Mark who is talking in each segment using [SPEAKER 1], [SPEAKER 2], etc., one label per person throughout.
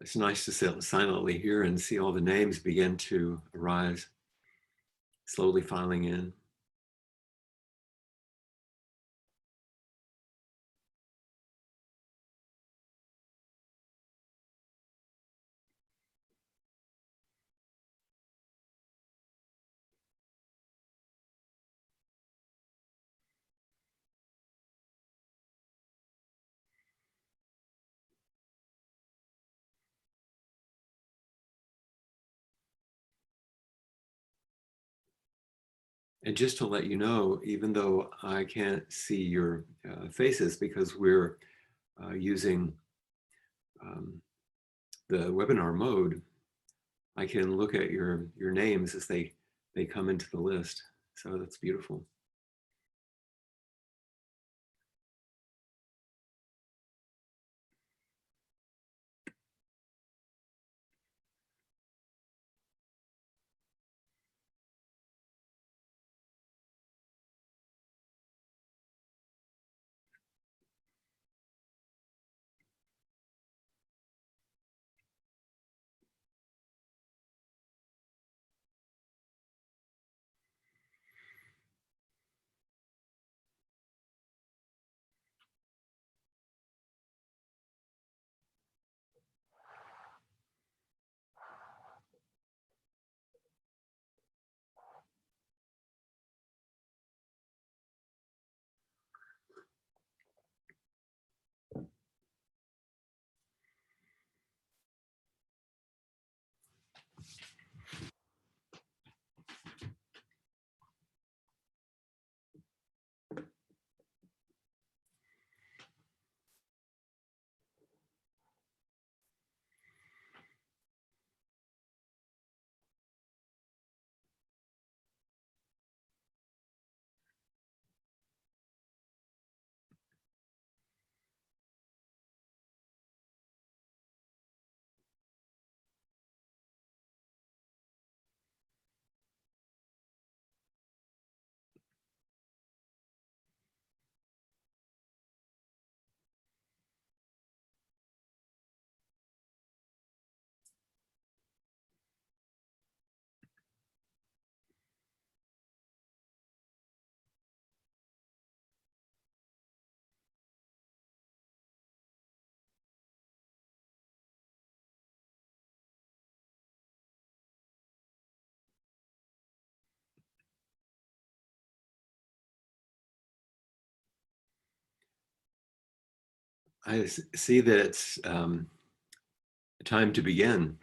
[SPEAKER 1] It's nice to sit silently here and see all the names begin to arise, slowly filing in. And just to let you know, even though I can't see your faces because we're using um, the webinar mode, I can look at your names as they come into the list. So that's beautiful. See that it's time to begin.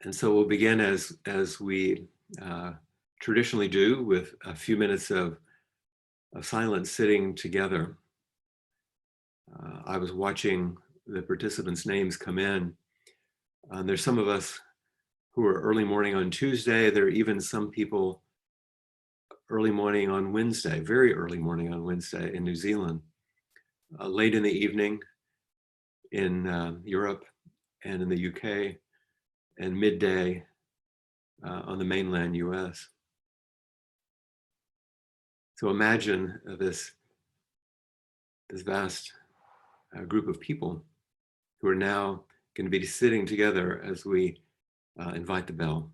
[SPEAKER 1] And so we'll begin as we traditionally do, with a few minutes of silence sitting together. I was watching the participants' names come in. There's some of us who are early morning on Tuesday. There are even some people early morning on Wednesday, very early morning on Wednesday in New Zealand, late in the evening in Europe and in the UK, and midday on the mainland US. So imagine this vast group of people who are now going to be sitting together as we invite the bell.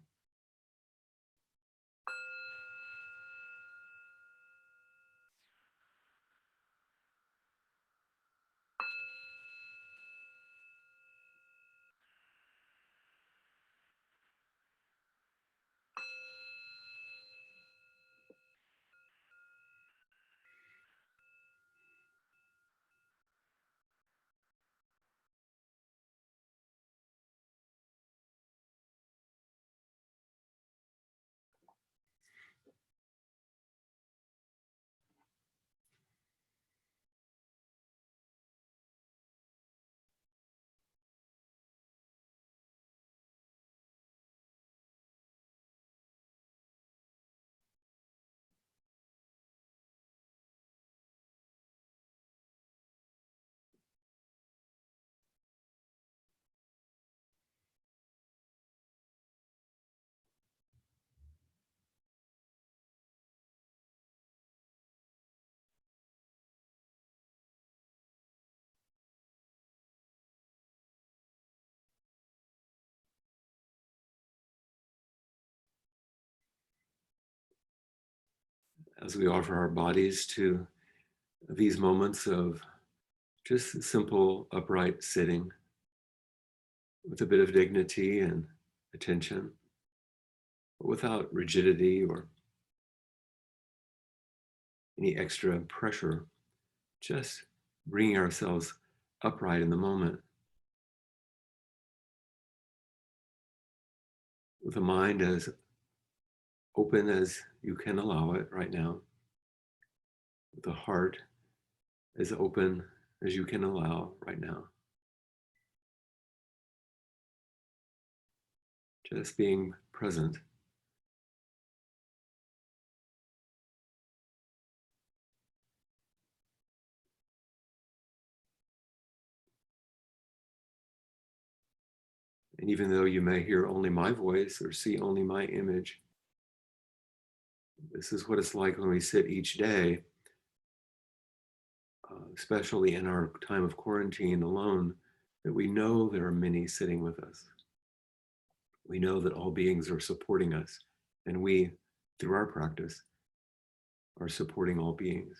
[SPEAKER 1] as we offer our bodies to these moments of just simple upright sitting with a bit of dignity and attention, but without rigidity or any extra pressure, just bringing ourselves upright in the moment with a mind as open as you can allow it right now, with a heart as open as you can allow right now. Just being present. And even though you may hear only my voice or see only my image, this is what it's like when we sit each day, especially in our time of quarantine alone, that we know there are many sitting with us. We know that all beings are supporting us, and we, through our practice, are supporting all beings.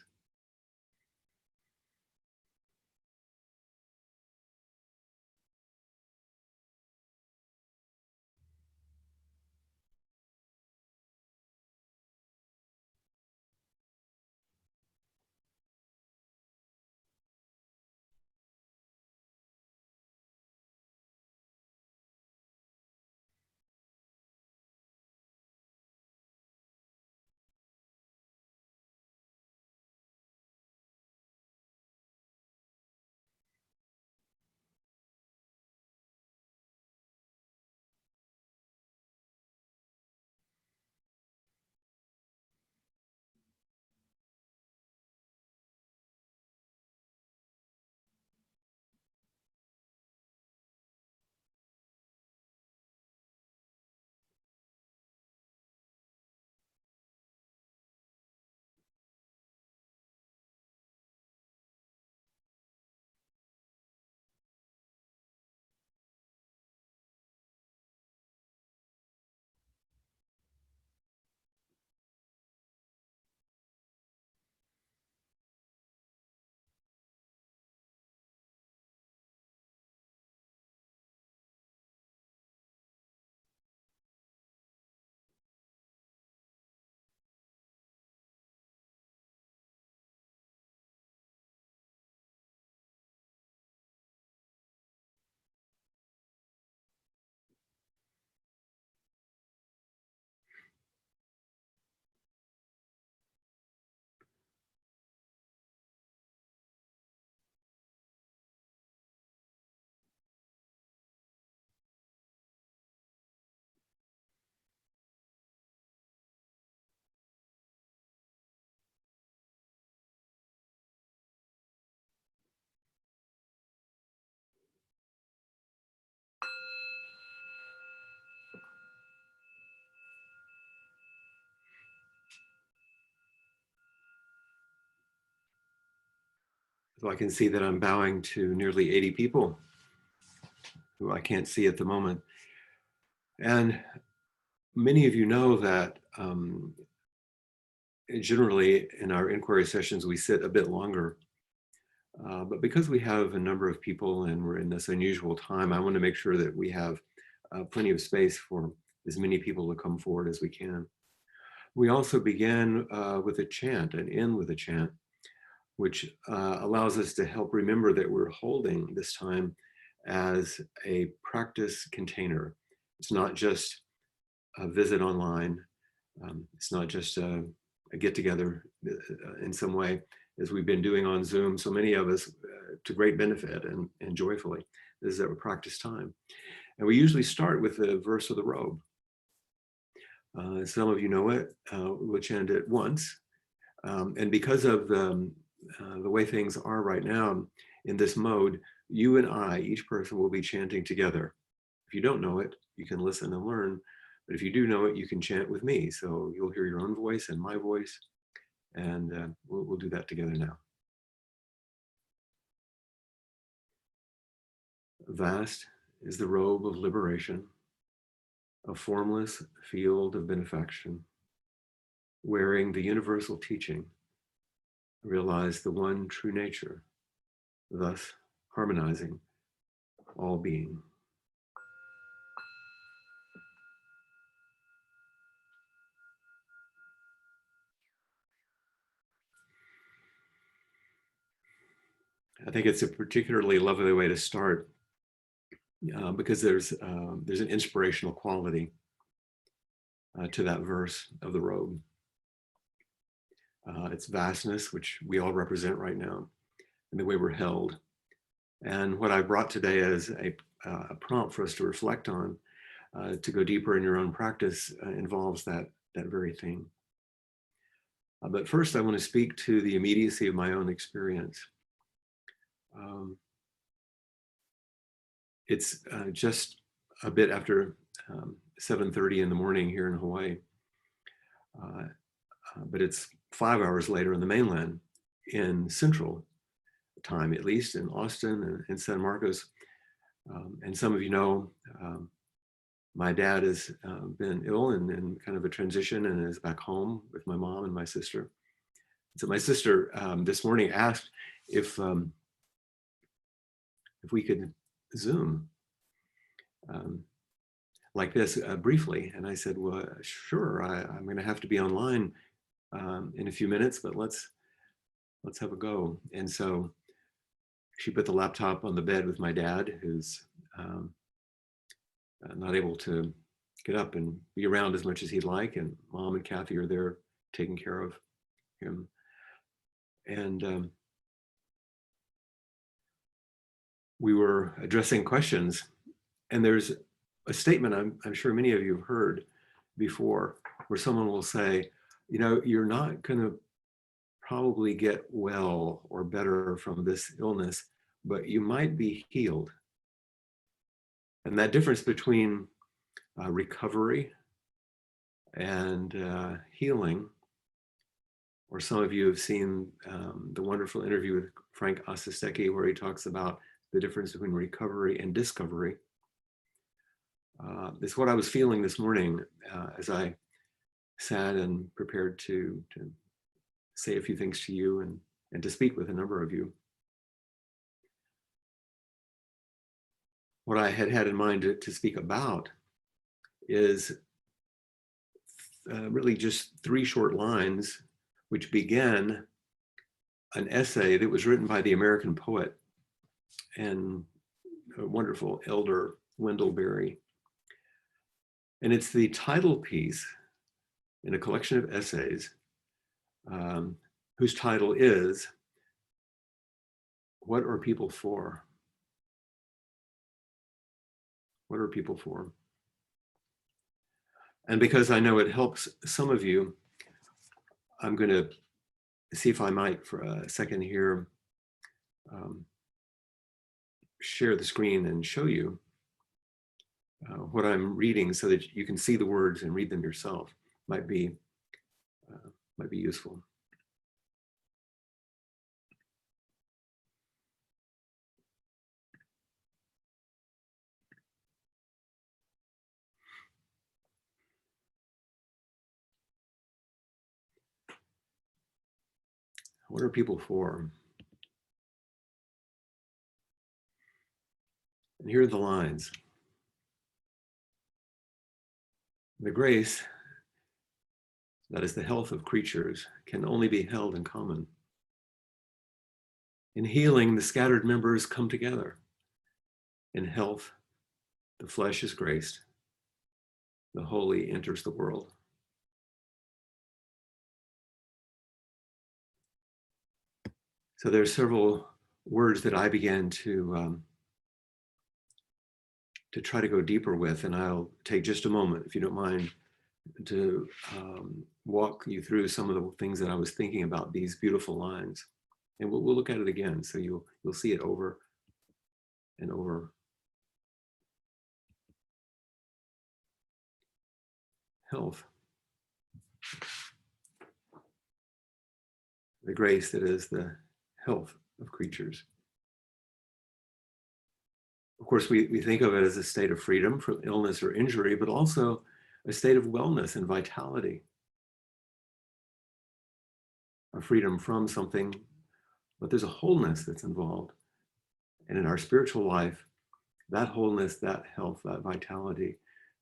[SPEAKER 1] So I can see that I'm bowing to nearly 80 people who I can't see at the moment. And many of you know that generally in our inquiry sessions, we sit a bit longer. But because we have a number of people and we're in this unusual time, I want to make sure that we have plenty of space for as many people to come forward as we can. We also begin with a chant and end with a chant, which allows us to help remember that we're holding this time as a practice container. It's not just a visit online. It's not just a get together in some way, as we've been doing on Zoom, so many of us to great benefit and joyfully. This is our practice time. And we usually start with the verse of the robe. Some of you know it. We'll chant it once. And because of the way things are right now in this mode, you and I, each person will be chanting together. If you don't know it, you can listen and learn. But if you do know it, you can chant with me. So you'll hear your own voice and my voice. And we'll do that together now. Vast is the robe of liberation, a formless field of benefaction. wearing the universal teaching, realize the one true nature, thus harmonizing all being. I think it's a particularly lovely way to start because there's an inspirational quality to that verse of the robe. Its vastness, which we all represent right now, and the way we're held. And what I brought today as a prompt for us to reflect on, to go deeper in your own practice, involves that very thing. But first, I want to speak to the immediacy of my own experience. It's just a bit after 7:30 in the morning here in Hawaii, but it's 5 hours later in the mainland, in Central Time, at least in Austin and San Marcos. And some of you know, my dad has been ill and in kind of a transition and is back home with my mom and my sister. So my sister this morning asked if we could Zoom like this briefly. And I said, well, sure, I'm going to have to be online in a few minutes, but let's have a go. And so she put the laptop on the bed with my dad, who's not able to get up and be around as much as he'd like. And Mom and Kathy are there taking care of him. And we were addressing questions. And there's a statement I'm sure many of you have heard before, where someone will say, you know, you're not going to probably get well or better from this illness, but you might be healed. And that difference between recovery and healing, or some of you have seen the wonderful interview with Frank Osisteki, where he talks about the difference between recovery and discovery. It's what I was feeling this morning as I sat and prepared to say a few things to you and to speak with a number of you. What I had in mind to speak about is really just 3 short lines which began an essay that was written by the American poet and a wonderful elder Wendell Berry. And it's the title piece in a collection of essays whose title is, "What Are People For?" What are people for? And because I know it helps some of you, I'm going to see if I might, for a second here, share the screen and show you what I'm reading so that you can see the words and read them yourself. Might be useful. What are people for? And here are the lines. The grace, that is the health of creatures, can only be held in common. In healing, the scattered members come together. In health, the flesh is graced. The holy enters the world. So there's several words that I began to try to go deeper with, and I'll take just a moment, if you don't mind, to walk you through some of the things that I was thinking about these beautiful lines. And we'll look at it again, so you'll see it over and over. Health. The grace that is the health of creatures. Of course, we think of it as a state of freedom from illness or injury, but also a state of wellness and vitality. a freedom from something, but there's a wholeness that's involved. And in our spiritual life, that wholeness, that health, that vitality,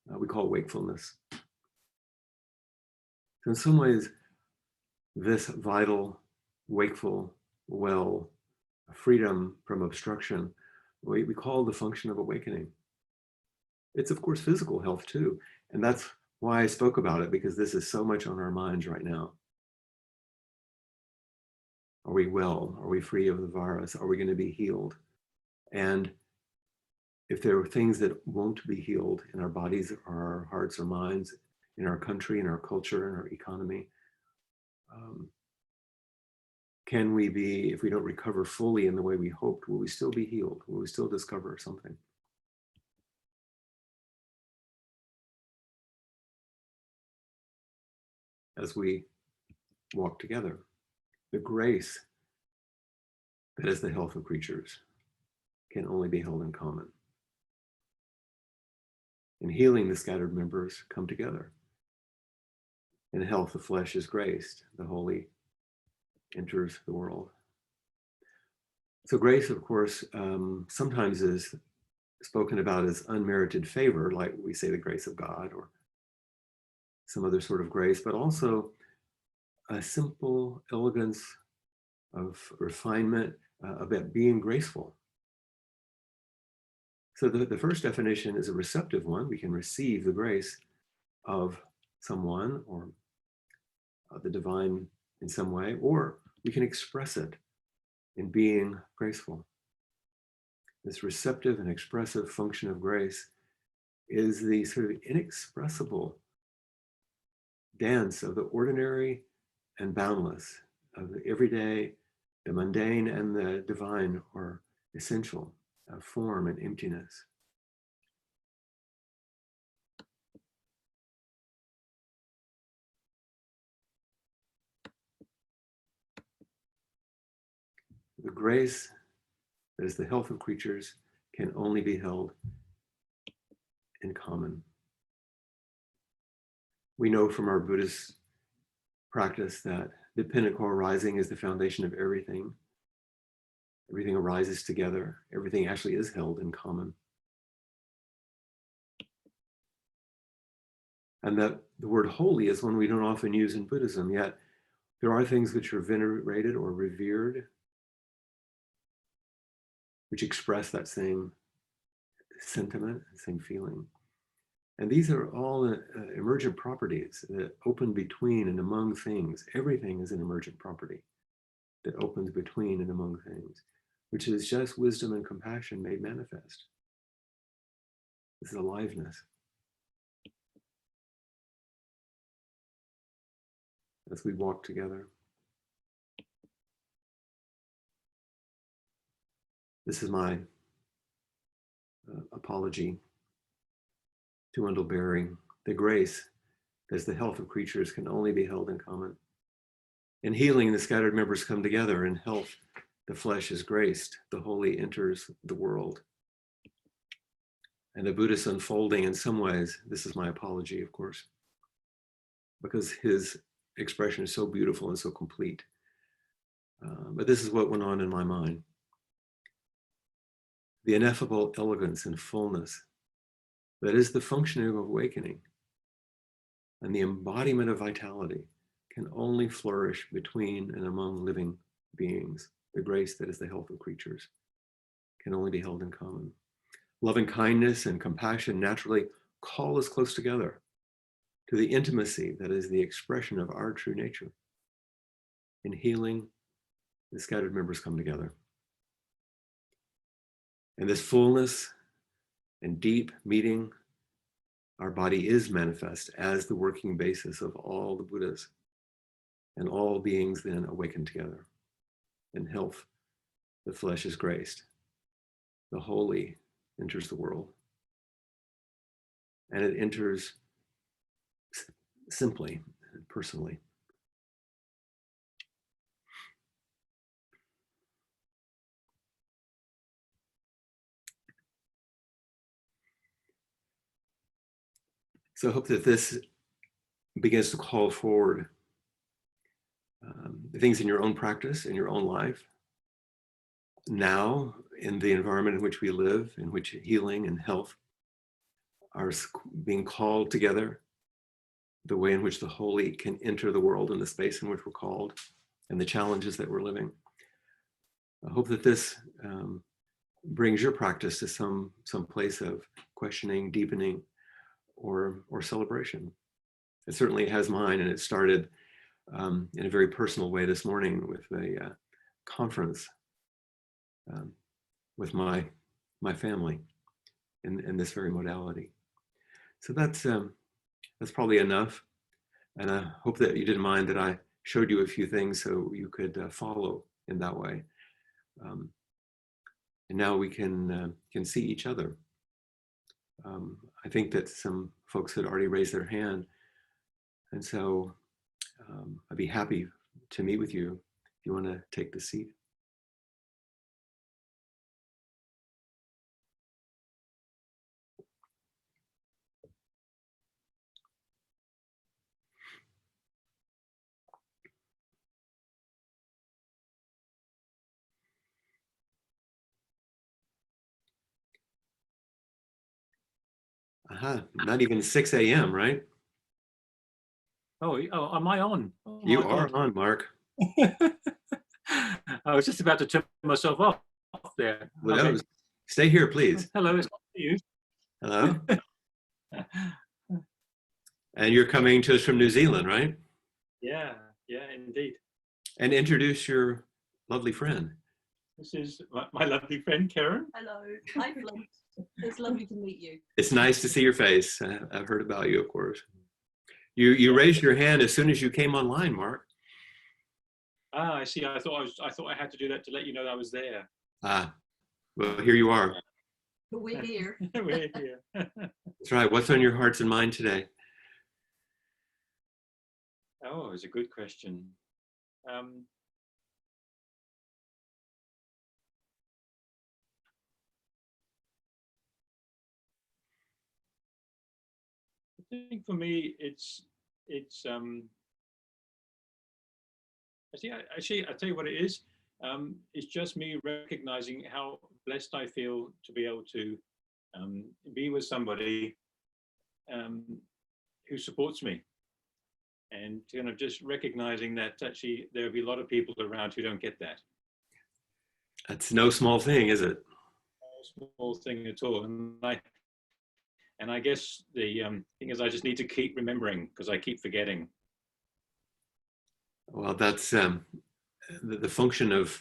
[SPEAKER 1] we call wakefulness. So in some ways, this vital, wakeful, well, freedom from obstruction, we call the function of awakening. It's of course physical health too. And that's why I spoke about it, because this is so much on our minds right now. Are we well? Are we free of the virus? Are we going to be healed? And if there are things that won't be healed in our bodies, or our hearts or minds, in our country, in our culture, in our economy, can we be, if we don't recover fully in the way we hoped, will we still be healed? Will we still discover something? As we walk together, the grace that is the health of creatures can only be held in common. In healing, the scattered members come together. In health, the flesh is graced, the holy enters the world. So grace, of course, sometimes is spoken about as unmerited favor, like we say the grace of God or some other sort of grace, but also a simple elegance of refinement about being graceful. So the first definition is a receptive one. We can receive the grace of someone or the divine in some way, or we can express it in being graceful. This receptive and expressive function of grace is the sort of inexpressible dance of the ordinary and boundless, of the everyday, the mundane and the divine or essential, of form and emptiness. The grace that is the health of creatures can only be held in common. We know from our Buddhist practice that dependent co-arising is the foundation of everything. Everything arises together. Everything actually is held in common. And that the word holy is one we don't often use in Buddhism, yet there are things which are venerated or revered, which express that same sentiment, same feeling. And these are all emergent properties that open between and among things. Everything is an emergent property that opens between and among things, which is just wisdom and compassion made manifest. This is aliveness. As we walk together. This is my apology to Wendell Berry. The grace as the health of creatures can only be held in common. In healing, the scattered members come together. In health, the flesh is graced. The holy enters the world. And the Buddhist unfolding, in some ways, this is my apology, of course, because his expression is so beautiful and so complete. But this is what went on in my mind. The ineffable elegance and fullness that is the functioning of awakening and the embodiment of vitality can only flourish between and among living beings. The grace that is the health of creatures can only be held in common. Loving kindness and compassion naturally call us close together to the intimacy that is the expression of our true nature. In healing, the scattered members come together. And this fullness and deep meeting, our body is manifest as the working basis of all the Buddhas, and all beings then awaken together. In health, the flesh is graced. The holy enters the world. And it enters simply and personally. So I hope that this begins to call forward things in your own practice, in your own life, now in the environment in which we live, in which healing and health are being called together, the way in which the holy can enter the world and the space in which we're called, and the challenges that we're living. I hope that this brings your practice to some place of questioning, deepening, or celebration. It certainly has mine, and it started in a very personal way this morning with a conference with my family in this very modality. So that's probably enough, and I hope that you didn't mind that I showed you a few things so you could follow in that way. And now we can see each other. I think that some folks had already raised their hand, and so I'd be happy to meet with you if you want to take the seat. Not even 6 a.m., right?
[SPEAKER 2] Oh, am I on? Oh,
[SPEAKER 1] you are on, Mark.
[SPEAKER 2] I was just about to turn myself off there.
[SPEAKER 1] Well, okay. Stay here, please.
[SPEAKER 2] Hello, it's you.
[SPEAKER 1] Hello. And you're coming to us from New Zealand, right?
[SPEAKER 2] Yeah, indeed.
[SPEAKER 1] And introduce your lovely friend.
[SPEAKER 2] This is my lovely friend, Karen.
[SPEAKER 3] Hello. Hi, Flint. It's lovely to meet you.
[SPEAKER 1] It's nice to see your face. I've heard about you, of course. You raised your hand as soon as you came online, Mark.
[SPEAKER 2] Ah, I see. I thought I had to do that to let you know that I was there.
[SPEAKER 1] Ah, well, here you are.
[SPEAKER 3] But we're here.
[SPEAKER 2] We're here.
[SPEAKER 1] That's right. What's on your hearts and mind today?
[SPEAKER 2] Oh, it's a good question. I think for me, it's actually I'll tell you what it is. It's just me recognizing how blessed I feel to be able to be with somebody who supports me, and kind of just recognizing that actually there'll be a lot of people around who don't get that.
[SPEAKER 1] That's no small thing, is it?
[SPEAKER 2] No small thing at all. And I guess the thing is, I just need to keep remembering because I keep forgetting.
[SPEAKER 1] Well, that's the function of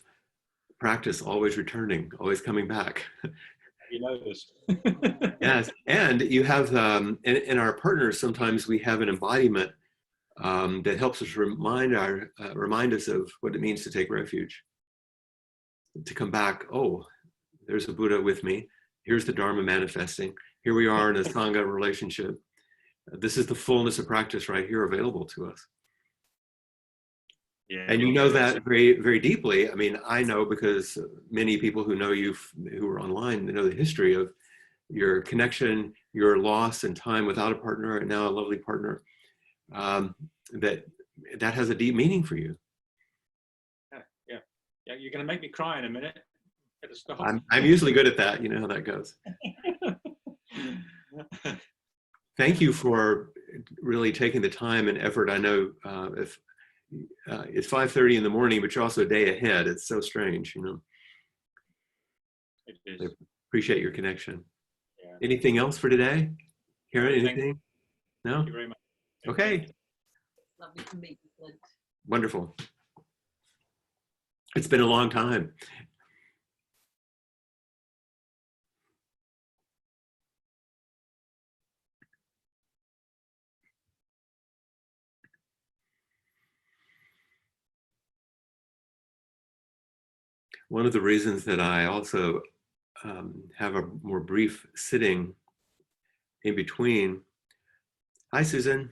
[SPEAKER 1] practice, always returning, always coming back.
[SPEAKER 2] You noticed.
[SPEAKER 1] Yes, and you have, in our partners, sometimes we have an embodiment that helps us remind us of what it means to take refuge. To come back, oh, there's a Buddha with me. Here's the Dharma manifesting. Here we are in a Sangha relationship. This is the fullness of practice right here available to us. Yeah, and you know that very, very deeply. I mean, I know because many people who know you, who are online, they know the history of your connection, your loss and time without a partner, and now a lovely partner. That has a deep meaning for you.
[SPEAKER 2] Yeah. You're going to make me cry in a minute. Better stop.
[SPEAKER 1] I'm usually good at that. You know how that goes. Thank you for really taking the time and effort. I know if it's 5:30 in the morning, but you're also a day ahead. It's so strange, you know.
[SPEAKER 2] It is.
[SPEAKER 1] I appreciate your connection.
[SPEAKER 2] Yeah.
[SPEAKER 1] Anything else for today? Karen, anything? No?
[SPEAKER 2] Thank you very much.
[SPEAKER 1] Okay.
[SPEAKER 3] Lovely to meet you, Flint.
[SPEAKER 1] Wonderful. It's been a long time. One of the reasons that I also have a more brief sitting in between. Hi, Susan.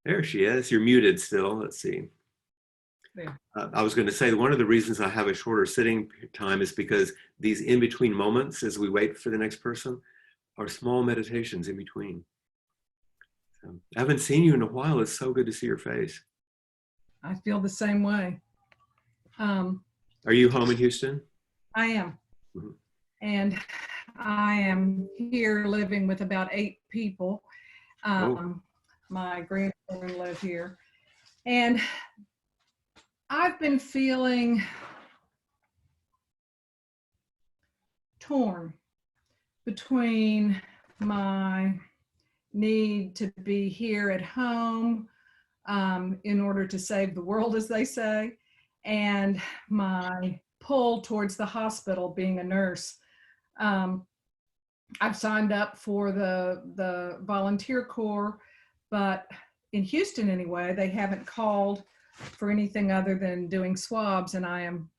[SPEAKER 1] There she is. You're muted still. Let's see. I was going to say one of the reasons I have a shorter sitting time is because these in-between moments as we wait for the next person are small meditations in between. I haven't seen you in a while. It's so good to see your face.
[SPEAKER 4] I feel the same way.
[SPEAKER 1] Are you home in Houston?
[SPEAKER 4] I am.
[SPEAKER 1] Mhm.
[SPEAKER 4] And I am here living with about 8 people. My grandchildren live here. And I've been feeling torn between my need to be here at home in order to save the world, as they say, and my pull towards the hospital, being a nurse. I've signed up for the volunteer corps, but in Houston anyway, they haven't called for anything other than doing swabs, and I am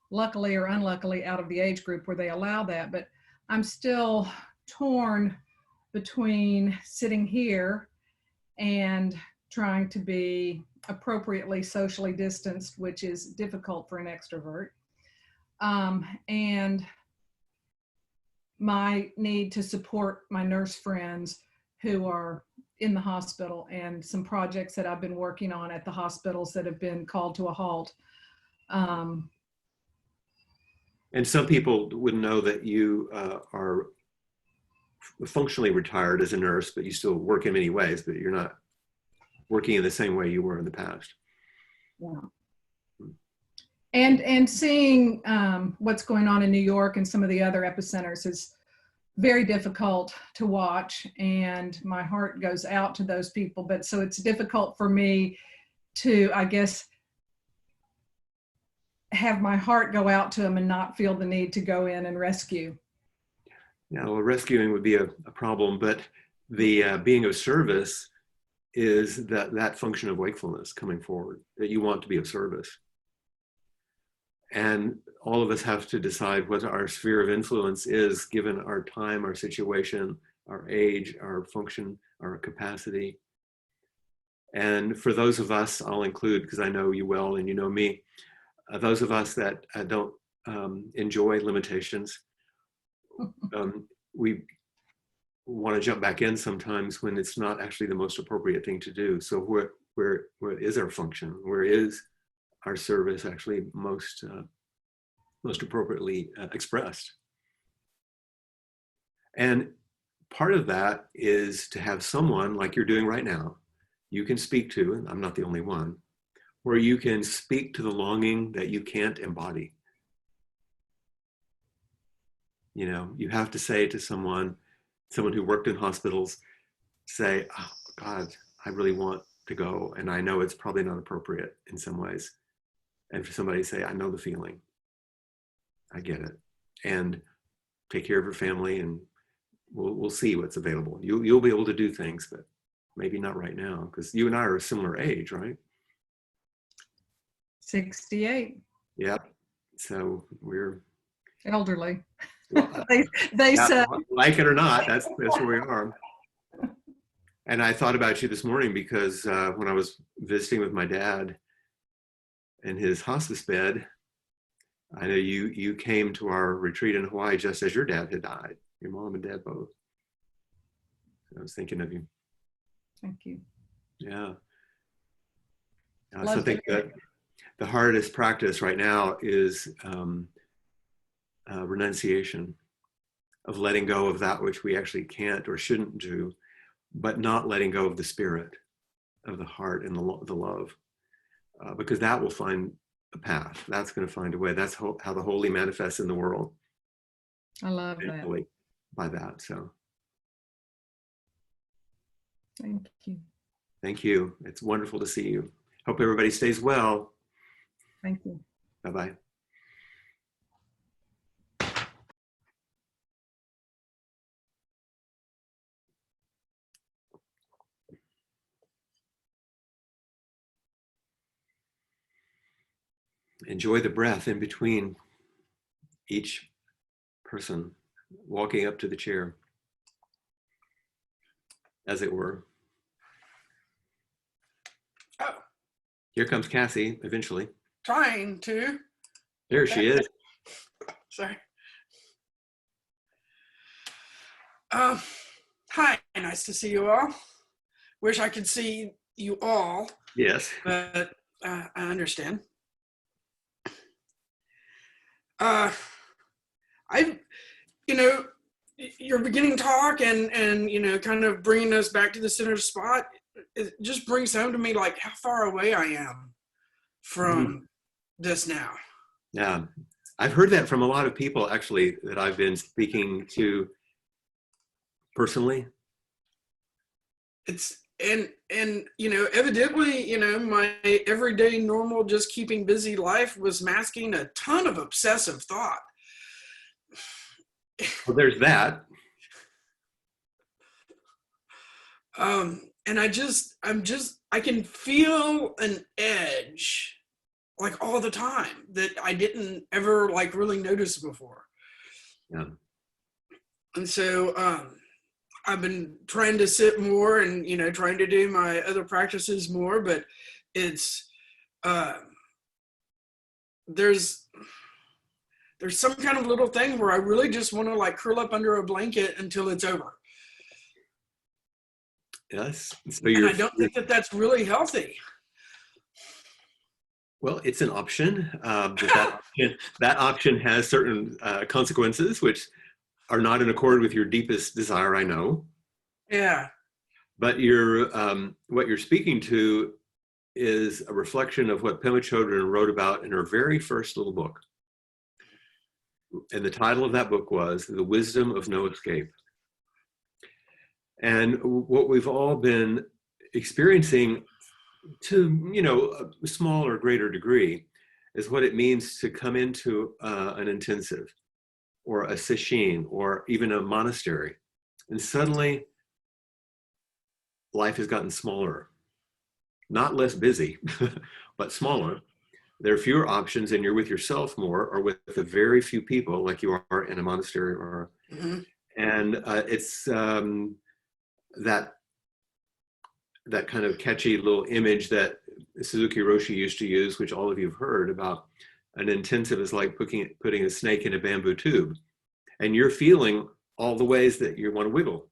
[SPEAKER 4] luckily or unluckily out of the age group where they allow that, but I'm still torn between sitting here and trying to be appropriately socially distanced, which is difficult for an extrovert, and my need to support my nurse friends who are in the hospital, and some projects that I've been working on at the hospitals that have been called to a halt.
[SPEAKER 1] And some people would know that you are functionally retired as a nurse, but you still work in many ways, but you're not working in the same way you were in the past.
[SPEAKER 4] Yeah. And seeing what's going on in New York and some of the other epicenters is very difficult to watch, and my heart goes out to those people. But so it's difficult for me to, I guess, have my heart go out to them and not feel the need to go in and rescue.
[SPEAKER 1] Yeah, well, rescuing would be a problem, but the being of service is that function of wakefulness coming forward, that you want to be of service. And all of us have to decide what our sphere of influence is, given our time, our situation, our age, our function, our capacity. And for those of us, I'll include, because I know you well and you know me, those of us that don't enjoy limitations, we want to jump back in sometimes when it's not actually the most appropriate thing to do. So where is our function? Where is our service actually most appropriately expressed? And part of that is to have someone like you're doing right now, you can speak to, and I'm not the only one, where you can speak to the longing that you can't embody. You know, you have to say to someone who worked in hospitals, say, oh God, I really want to go, and I know it's probably not appropriate in some ways. And for somebody to say, I know the feeling, I get it, and take care of your family, and we'll see what's available. You'll be able to do things, but maybe not right now, because you and I are a similar age, right?
[SPEAKER 4] 68.
[SPEAKER 1] Yeah. So we're
[SPEAKER 4] Elderly.
[SPEAKER 1] well,
[SPEAKER 4] they said,
[SPEAKER 1] like it or not, that's where we are. And I thought about you this morning because when I was visiting with my dad in his hospice bed, I know you came to our retreat in Hawaii just as your dad had died, your mom and dad both. So I was thinking of you.
[SPEAKER 4] thank you.
[SPEAKER 1] Yeah.
[SPEAKER 4] Love
[SPEAKER 1] So I think that the hardest practice right now is renunciation, of letting go of that which we actually can't or shouldn't do, but not letting go of the spirit, of the heart and the love, because that will find a path. That's going to find a way. That's how the holy manifests in the world.
[SPEAKER 4] I love that.
[SPEAKER 1] By that. So
[SPEAKER 4] Thank you.
[SPEAKER 1] thank you. It's wonderful to see you. Hope everybody stays well.
[SPEAKER 4] Thank you.
[SPEAKER 1] Bye-bye. Enjoy the breath in between each person walking up to the chair, as it were.
[SPEAKER 5] Oh,
[SPEAKER 1] Here comes Cassie eventually.
[SPEAKER 5] trying to.
[SPEAKER 1] There she is.
[SPEAKER 5] Sorry. Hi, nice to see you all. wish I could see you all,
[SPEAKER 1] Yes.
[SPEAKER 5] but I understand. I, you know, your beginning talk and kind of bringing us back to the center spot, it just brings home to me like how far away I am from this now.
[SPEAKER 1] Yeah. I've heard that from a lot of people actually that I've been speaking to personally.
[SPEAKER 5] It's and evidently, my everyday normal just keeping busy life was masking a ton of obsessive thought.
[SPEAKER 1] Well, there's that.
[SPEAKER 5] And I can feel an edge like all the time that I didn't ever like really notice before.
[SPEAKER 1] Yeah.
[SPEAKER 5] And so I've been trying to sit more and trying to do my other practices more, but it's there's some kind of little thing where I really just want to like curl up under a blanket until it's over.
[SPEAKER 1] Yes. So
[SPEAKER 5] And I don't think that that's really healthy.
[SPEAKER 1] well, it's an option. That option has certain consequences, which are not in accord with your deepest desire, I know.
[SPEAKER 5] Yeah.
[SPEAKER 1] But what you're speaking to is a reflection of what Pema Chodron wrote about in her very first little book. And the title of that book was The Wisdom of No Escape. And what we've all been experiencing to, a small or greater degree is what it means to come into an intensive or a sesshin or even a monastery. And suddenly life has gotten smaller, not less busy, but smaller. There are fewer options and you're with yourself more or with a very few people like you are in a monastery or, and it's that kind of catchy little image that Suzuki Roshi used to use, which all of you have heard about. An intensive is like putting a snake in a bamboo tube, and you're feeling all the ways that you want to wiggle.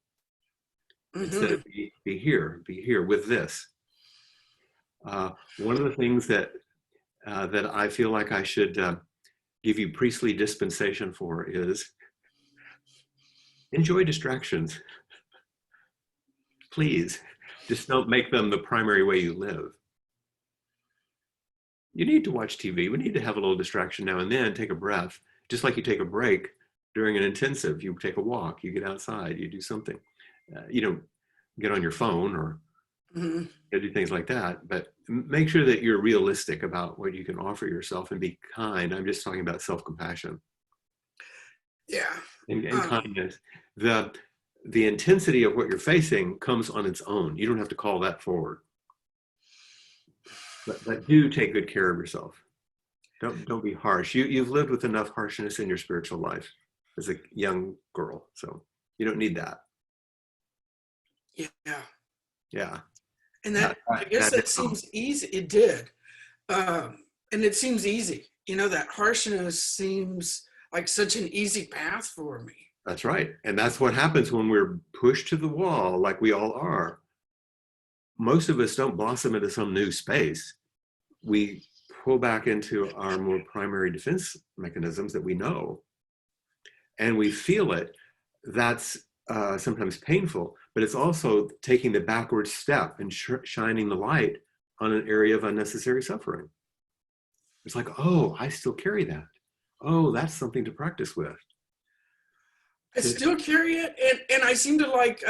[SPEAKER 1] Instead of be here with this. One of the things that I feel like I should give you priestly dispensation for is enjoy distractions. Please, just don't make them the primary way you live. You need to watch TV. We need to have a little distraction now and then, take a breath. Just like you take a break during an intensive, you take a walk, you get outside, you do something. You don't get on your phone or do things like that, but make sure that you're realistic about what you can offer yourself and be kind. I'm just talking about self-compassion.
[SPEAKER 5] Yeah.
[SPEAKER 1] And kindness. The intensity of what you're facing comes on its own. You don't have to call that forward. But do take good care of yourself. Don't be harsh. You've lived with enough harshness in your spiritual life as a young girl, so you don't need that.
[SPEAKER 5] Yeah.
[SPEAKER 1] Yeah.
[SPEAKER 5] And I guess that seems easy. It did. And it seems easy. That harshness seems like such an easy path for me.
[SPEAKER 1] That's right. And that's what happens when we're pushed to the wall, like we all are. Most of us don't blossom into some new space. We pull back into our more primary defense mechanisms that we know. And we feel it. That's sometimes painful, but it's also taking the backward step and shining the light on an area of unnecessary suffering. It's like, oh, I still carry that. Oh, that's something to practice with.
[SPEAKER 5] I still carry it, and I seem to like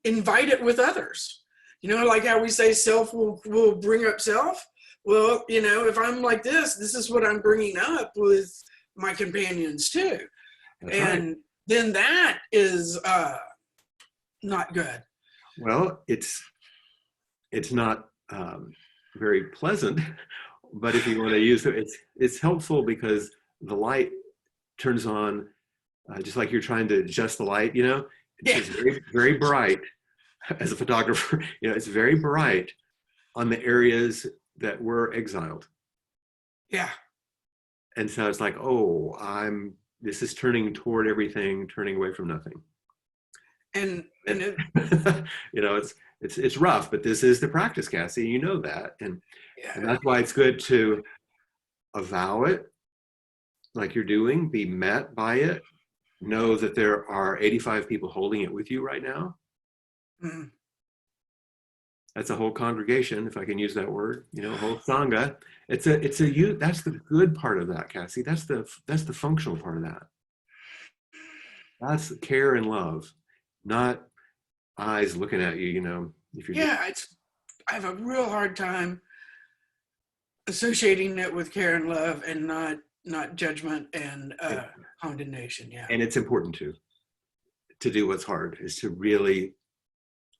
[SPEAKER 5] invite it with others. Like how we say self will bring up self. Well, if I'm like this is what I'm bringing up with my companions too.
[SPEAKER 1] That's
[SPEAKER 5] and
[SPEAKER 1] right.
[SPEAKER 5] Then that is not good.
[SPEAKER 1] Well, it's not very pleasant, but if you want to use it, it's helpful because the light turns on. Just like you're trying to adjust the light, it's very, very bright as a photographer, it's very bright on the areas that were exiled.
[SPEAKER 5] Yeah.
[SPEAKER 1] And so it's like, oh, this is turning toward everything, turning away from nothing.
[SPEAKER 5] And
[SPEAKER 1] it's It's rough, but this is the practice, Cassie. You know that, and
[SPEAKER 5] Yeah.
[SPEAKER 1] that's why it's good to avow it, like you're doing. Be met by it. Know that there are 85 people holding it with you right now.
[SPEAKER 5] Mhm.
[SPEAKER 1] That's a whole congregation, if I can use that word. You know, whole sangha. It's a you. That's the good part of that, Cassie. That's the functional part of that. That's care and love, not eyes looking at you. You know, if you're
[SPEAKER 5] Yeah, I have a real hard time associating it with care and love and not judgment and condemnation. Yeah.
[SPEAKER 1] and it's important to do what's hard, is to really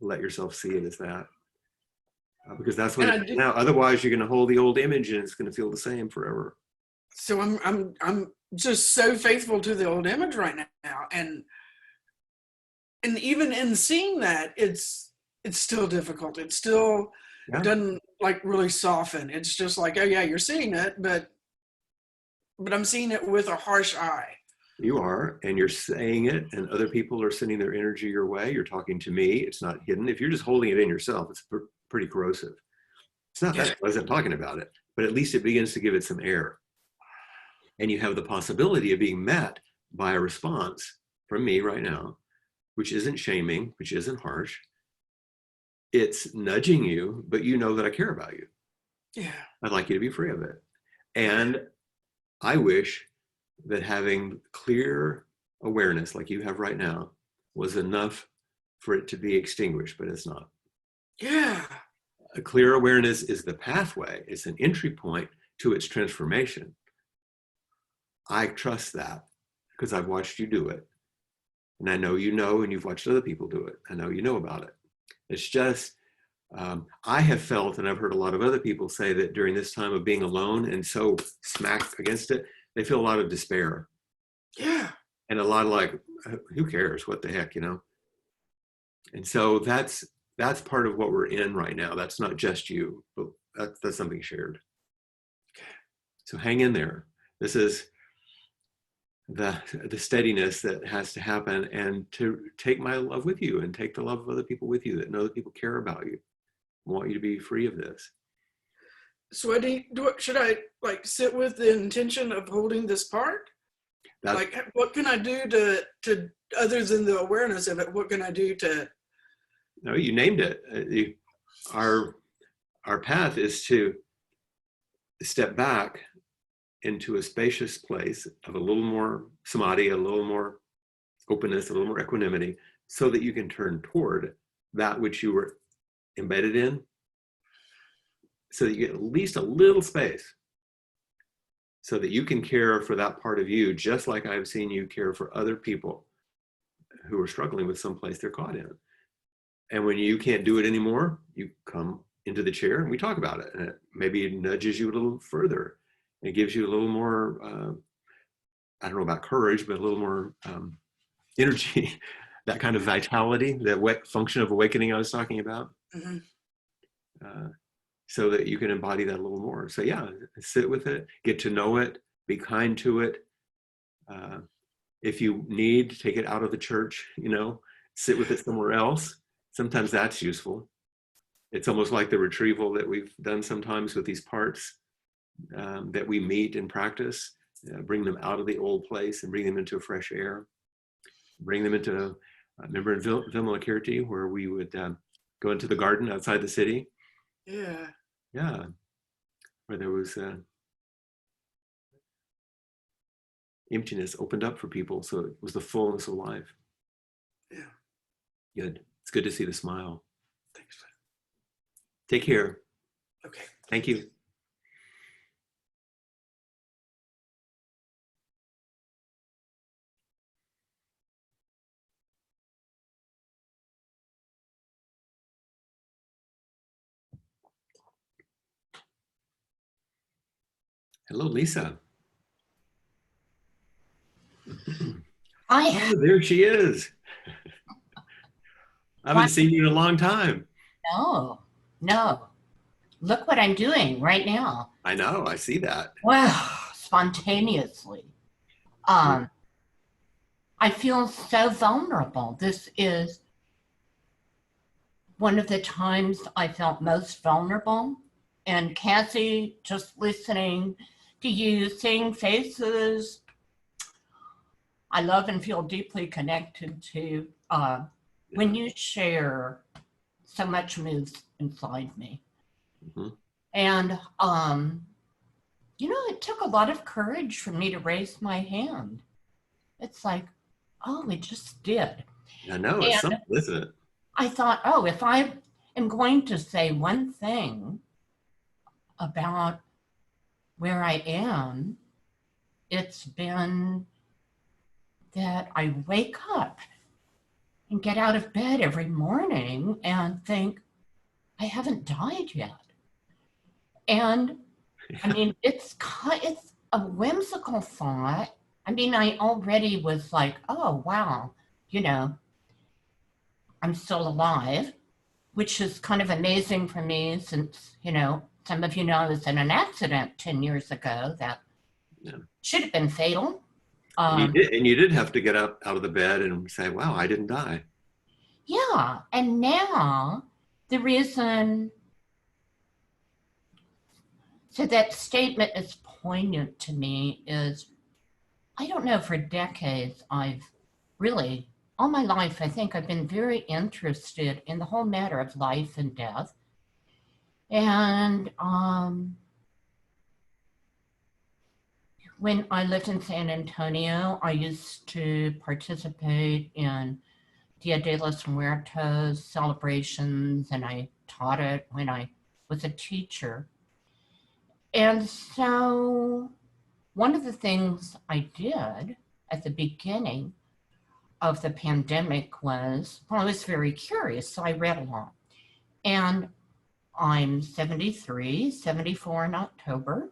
[SPEAKER 1] let yourself see it as that, because that's what
[SPEAKER 5] And
[SPEAKER 1] it's now. Otherwise, you're going to hold the old image, and it's going to feel the same forever.
[SPEAKER 5] so I'm just so faithful to the old image right now, and even in seeing that, it's still difficult. It still
[SPEAKER 1] Yeah.
[SPEAKER 5] doesn't like really soften. It's just like, oh yeah, you're seeing it, but I'm seeing it with a harsh eye.
[SPEAKER 1] You are, and you're saying it, and other people are sending their energy your way. You're talking to me. It's not hidden. If you're just holding it in yourself, it's pretty corrosive. It's not that I wasn't talking about it, but at least it begins to give it some air. And you have the possibility of being met by a response from me right now, which isn't shaming, which isn't harsh. It's nudging you, but you know that I care about you.
[SPEAKER 5] Yeah.
[SPEAKER 1] I'd like you to be free of it. And I wish that having clear awareness like you have right now was enough for it to be extinguished, but it's not.
[SPEAKER 5] Yeah.
[SPEAKER 1] A clear awareness is the pathway. It's an entry point to its transformation. I trust that because I've watched you do it. And I know you know, and you've watched other people do it. I know you know about it. It's just, I have felt, and I've heard a lot of other people say that during this time of being alone and so smacked against it, they feel a lot of despair.
[SPEAKER 5] Yeah.
[SPEAKER 1] And a lot of like, who cares? What the heck, you know? And so that's part of what we're in right now. That's not just you, but that's something shared. So hang in there. This is the steadiness that has to happen, and to take my love with you and take the love of other people with you that know that people care about you, want you to be free of this.
[SPEAKER 5] So should I like sit with the intention of holding this part? Like, what can I do to other than the awareness of it? What can I do to?
[SPEAKER 1] No, you named it. Our path is to step back into a spacious place of a little more samadhi, a little more openness, a little more equanimity, so that you can turn toward that which you were embedded in, so that you get at least a little space, so that you can care for that part of you, just like I've seen you care for other people who are struggling with some place they're caught in. And when you can't do it anymore, you come into the chair and we talk about it. And it maybe nudges you a little further. It gives you a little more, I don't know about courage, but a little more energy, that kind of vitality, that function of awakening I was talking about.
[SPEAKER 5] Mm-hmm.
[SPEAKER 1] So that you can embody that a little more. So yeah, sit with it, get to know it, be kind to it. If you need, take it out of the church, sit with it somewhere else. Sometimes that's useful. It's almost like the retrieval that we've done sometimes with these parts that we meet in practice. Bring them out of the old place and bring them into fresh air. Bring them into, remember in Vimalakirti, where we would go into the garden outside the city?
[SPEAKER 5] Yeah.
[SPEAKER 1] Yeah, where there was emptiness opened up for people, so it was the fullness of life.
[SPEAKER 5] Yeah.
[SPEAKER 1] Good. It's good to see the smile.
[SPEAKER 5] Thanks.
[SPEAKER 1] Take care.
[SPEAKER 5] Okay.
[SPEAKER 1] Thank you. Hello, Lisa.
[SPEAKER 6] Hi.
[SPEAKER 1] Oh, there she is. I haven't seen you in a long time.
[SPEAKER 6] No. Look what I'm doing right now.
[SPEAKER 1] I know, I see that.
[SPEAKER 6] Well, spontaneously. I feel so vulnerable. This is one of the times I felt most vulnerable. And Cassie, just listening to you, seeing faces I love and feel deeply connected to, when you share, so much moves inside me.
[SPEAKER 1] Mhm.
[SPEAKER 6] And, it took a lot of courage for me to raise my hand. It's like, oh, it just did.
[SPEAKER 1] I know, it's
[SPEAKER 6] And
[SPEAKER 1] something, isn't it?
[SPEAKER 6] I thought, oh, if I am going to say one thing about where I am, it's been that I wake up and get out of bed every morning and think, I haven't died yet. And I mean, it's a whimsical thought. I mean, I already was like, oh, wow, I'm still alive, which is kind of amazing for me since, some of you know I was in an accident 10 years ago that
[SPEAKER 1] Yeah.
[SPEAKER 6] should have been fatal.
[SPEAKER 1] And you did have to get up out of the bed and say, wow, I didn't die.
[SPEAKER 6] Yeah. And now the reason, so that statement is poignant to me is, I don't know, for decades, I've really, all my life, I think I've been very interested in the whole matter of life and death. And when I lived in San Antonio, I used to participate in Dia de los Muertos celebrations, and I taught it when I was a teacher. And so one of the things I did at the beginning of the pandemic was, well, I was very curious, so I read a lot. And I'm 73, 74 in October.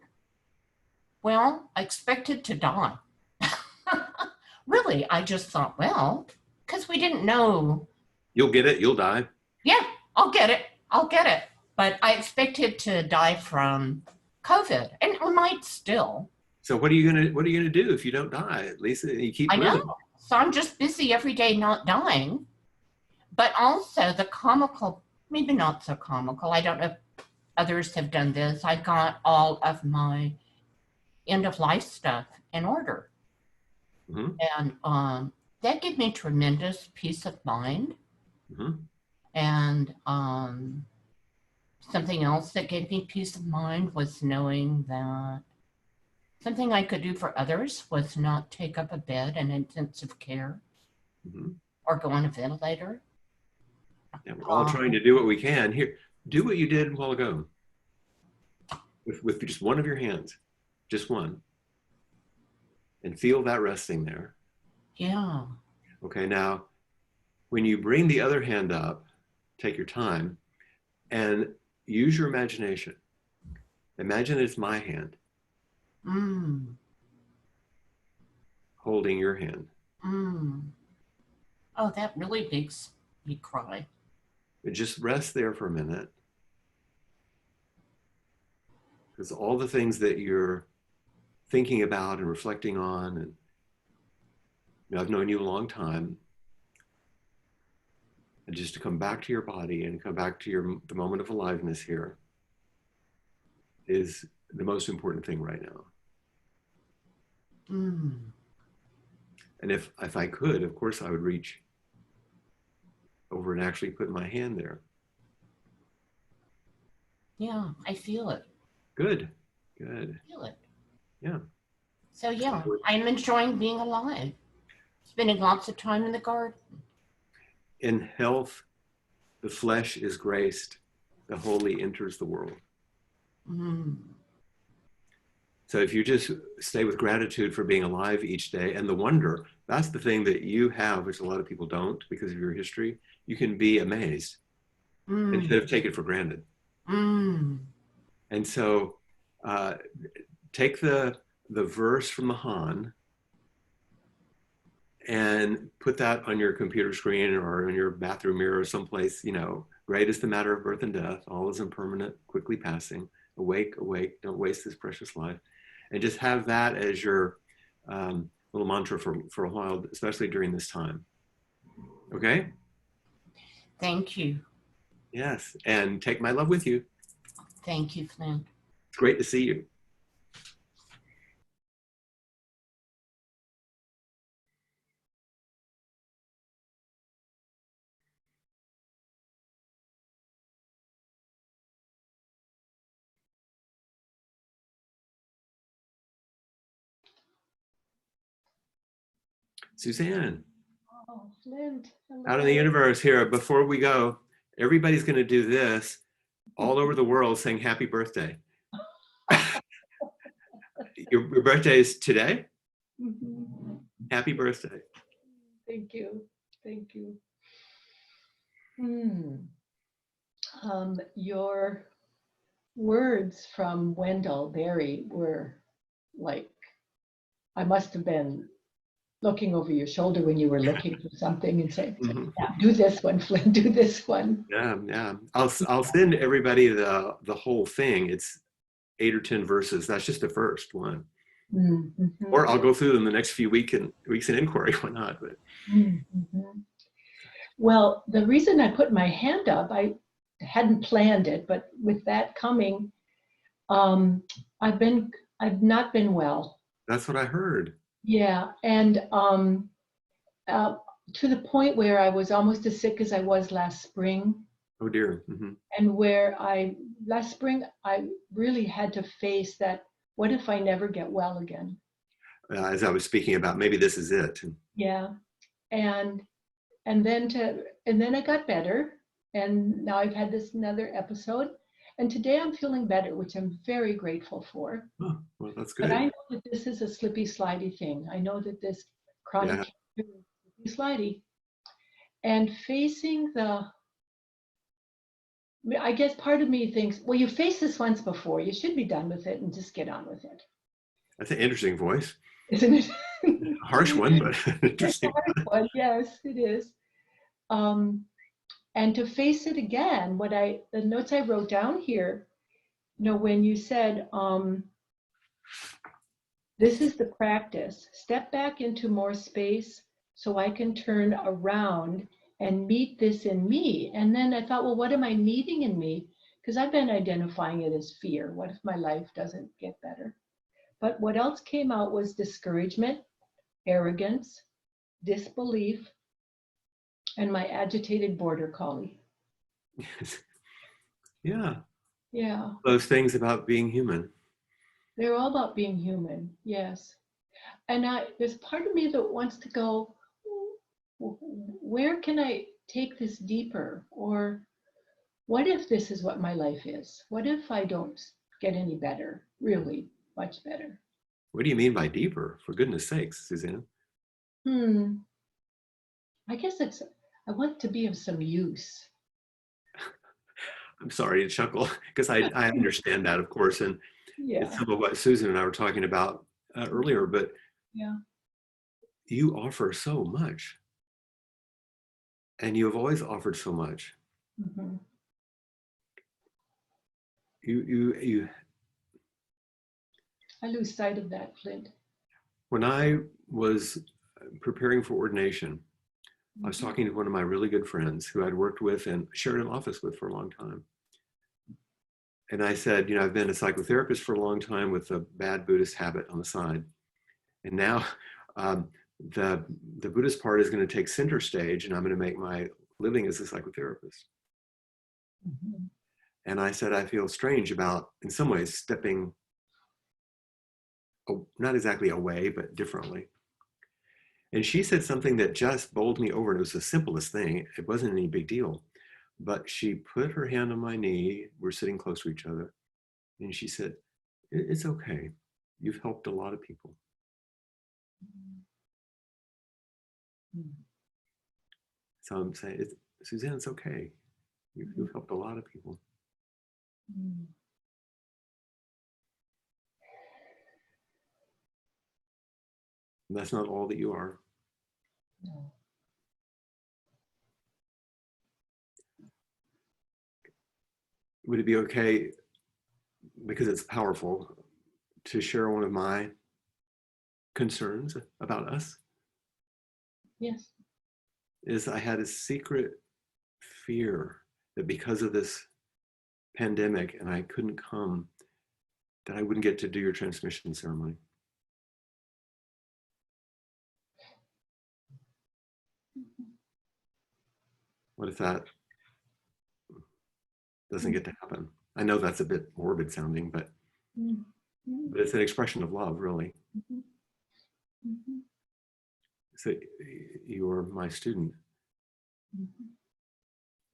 [SPEAKER 6] Well, I expected to die. Really, I just thought, well, because we didn't know.
[SPEAKER 1] You'll get it, you'll die.
[SPEAKER 6] Yeah, I'll get it. But I expected to die from COVID, and I might still.
[SPEAKER 1] So what are you gonna do if you don't die? At least you keep
[SPEAKER 6] I
[SPEAKER 1] living.
[SPEAKER 6] know. So I'm just busy every day not dying. But also the comical, maybe not so comical, I don't know if others have done this. I got all of my end of life stuff in order.
[SPEAKER 1] Mhm.
[SPEAKER 6] And that gave me tremendous peace of mind.
[SPEAKER 1] Mhm.
[SPEAKER 6] And something else that gave me peace of mind was knowing that something I could do for others was not take up a bed in intensive care
[SPEAKER 1] Mhm.
[SPEAKER 6] or go on a ventilator.
[SPEAKER 1] Yeah, we're all trying to do what we can. Here, do what you did a while ago with just one of your hands, just one, and feel that resting there.
[SPEAKER 6] Yeah.
[SPEAKER 1] Okay, now when you bring the other hand up, take your time and use your imagination. Imagine it's my hand
[SPEAKER 6] Mm.
[SPEAKER 1] holding your hand.
[SPEAKER 6] Mm. Oh, that really makes me cry.
[SPEAKER 1] But just rest there for a minute. Because all the things that you're thinking about and reflecting on, and I've known you a long time, and just to come back to your body and come back to the moment of aliveness here is the most important thing right now.
[SPEAKER 6] Mm.
[SPEAKER 1] And if I could, of course, I would reach over and actually put my hand there.
[SPEAKER 6] Yeah, I feel it.
[SPEAKER 1] Good, good.
[SPEAKER 6] I feel it.
[SPEAKER 1] Yeah.
[SPEAKER 6] So yeah, I'm enjoying being alive. Spending lots of time in the garden.
[SPEAKER 1] In health, the flesh is graced, the holy enters the world.
[SPEAKER 6] Mm.
[SPEAKER 1] So if you just stay with gratitude for being alive each day and the wonder, that's the thing that you have, which a lot of people don't because of your history. You can be amazed instead of take it for granted.
[SPEAKER 6] Mm.
[SPEAKER 1] And so take the verse from the Han and put that on your computer screen or in your bathroom mirror or someplace, great is the matter of birth and death. All is impermanent, quickly passing. Awake, awake, don't waste this precious life. And just have that as your little mantra for a while, especially during this time. Okay?
[SPEAKER 6] Thank you.
[SPEAKER 1] Yes. And take my love with you.
[SPEAKER 6] Thank you, Flint.
[SPEAKER 1] It's great to see you. Suzanne,
[SPEAKER 7] Oh, Flint.
[SPEAKER 1] out in the
[SPEAKER 7] Hello.
[SPEAKER 1] universe here, before we go, everybody's going to do this all over the world saying happy birthday. Your birthday is today?
[SPEAKER 7] Mhm.
[SPEAKER 1] Happy birthday.
[SPEAKER 7] Thank you. Thank you. Hmm. Your words from Wendell Berry were like, I must have been looking over your shoulder when you were looking for something and saying,
[SPEAKER 1] Mhm.
[SPEAKER 7] yeah, do this one, Flint, do this one.
[SPEAKER 1] Yeah, yeah. I'll send everybody the whole thing. It's 8 or 10 verses. That's just the first one.
[SPEAKER 7] Mhm.
[SPEAKER 1] Or I'll go through them the next few weeks in inquiry. Why not? But
[SPEAKER 7] Mhm. Well, the reason I put my hand up, I hadn't planned it, but with that coming, um, I've not been well.
[SPEAKER 1] that's what I heard.
[SPEAKER 7] Yeah, and uh, to the point where I was almost as sick as I was last spring,
[SPEAKER 1] Oh dear. Hmm.
[SPEAKER 7] and where last spring I really had to face that. What if I never get well again?
[SPEAKER 1] As I was speaking about, maybe this is it.
[SPEAKER 7] Yeah, and then I got better, and now I've had this another episode, and today I'm feeling better, which I'm very grateful for.
[SPEAKER 1] Oh, well, that's
[SPEAKER 7] But I
[SPEAKER 1] good.
[SPEAKER 7] know that this is a slippy slidey thing. I know that this chronic
[SPEAKER 1] Yeah.
[SPEAKER 7] cancer is slippy slidey, and facing I guess part of me thinks, well, you faced this once before. You should be done with it and just get on with it,
[SPEAKER 1] That's an interesting voice.
[SPEAKER 7] isn't it?
[SPEAKER 1] A harsh one, but
[SPEAKER 7] It's a
[SPEAKER 1] interesting.
[SPEAKER 7] hard one. Yes, it is. And to face it again, the notes I wrote down here, when you said, this is the practice, step back into more space so I can turn around and meet this in me. And then I thought, well, what am I meeting in me? Because I've been identifying it as fear. What if my life doesn't get better? But what else came out was discouragement, arrogance, disbelief, and my agitated border collie.
[SPEAKER 1] Yeah.
[SPEAKER 7] Yeah,
[SPEAKER 1] Those things about being human.
[SPEAKER 7] they're all about being human. Yes. And there's part of me that wants to go, where can I take this deeper? Or what if this is what my life is? What if I don't get any better, really much better?
[SPEAKER 1] What do you mean by deeper? For goodness sakes, Suzanne.
[SPEAKER 7] I guess I want to be of some use.
[SPEAKER 1] I'm sorry to chuckle because I understand that, of course, and it's
[SPEAKER 7] Yeah,
[SPEAKER 1] some of what Susan and I were talking about earlier. But
[SPEAKER 7] yeah.
[SPEAKER 1] you offer so much, and you have always offered so much.
[SPEAKER 7] Mm-hmm.
[SPEAKER 1] You.
[SPEAKER 7] I lose sight of that, Flint.
[SPEAKER 1] When I was preparing for ordination, I was talking to one of my really good friends who I'd worked with and shared an office with for a long time. And I said, I've been a psychotherapist for a long time with a bad Buddhist habit on the side. And now the Buddhist part is going to take center stage, and I'm going to make my living as a psychotherapist.
[SPEAKER 7] Mm-hmm.
[SPEAKER 1] And I said, I feel strange about, in some ways, stepping, not exactly away, but differently. And she said something that just bowled me over. And it was the simplest thing. It wasn't any big deal. But she put her hand on my knee. We're sitting close to each other. And she said, it's okay. You've helped a lot of people.
[SPEAKER 7] Mm-hmm.
[SPEAKER 1] So I'm saying, Suzanne, it's okay. You've helped a lot of people.
[SPEAKER 7] Mm-hmm.
[SPEAKER 1] And that's not all that you are.
[SPEAKER 7] No.
[SPEAKER 1] Would it be okay, because it's powerful, to share one of my concerns about us?
[SPEAKER 7] Yes.
[SPEAKER 1] Is I had a secret fear that because of this pandemic and I couldn't come, that I wouldn't get to do your transmission ceremony. What if that doesn't get to happen? I know that's a bit morbid sounding, but it's an expression of love, really. So you're my student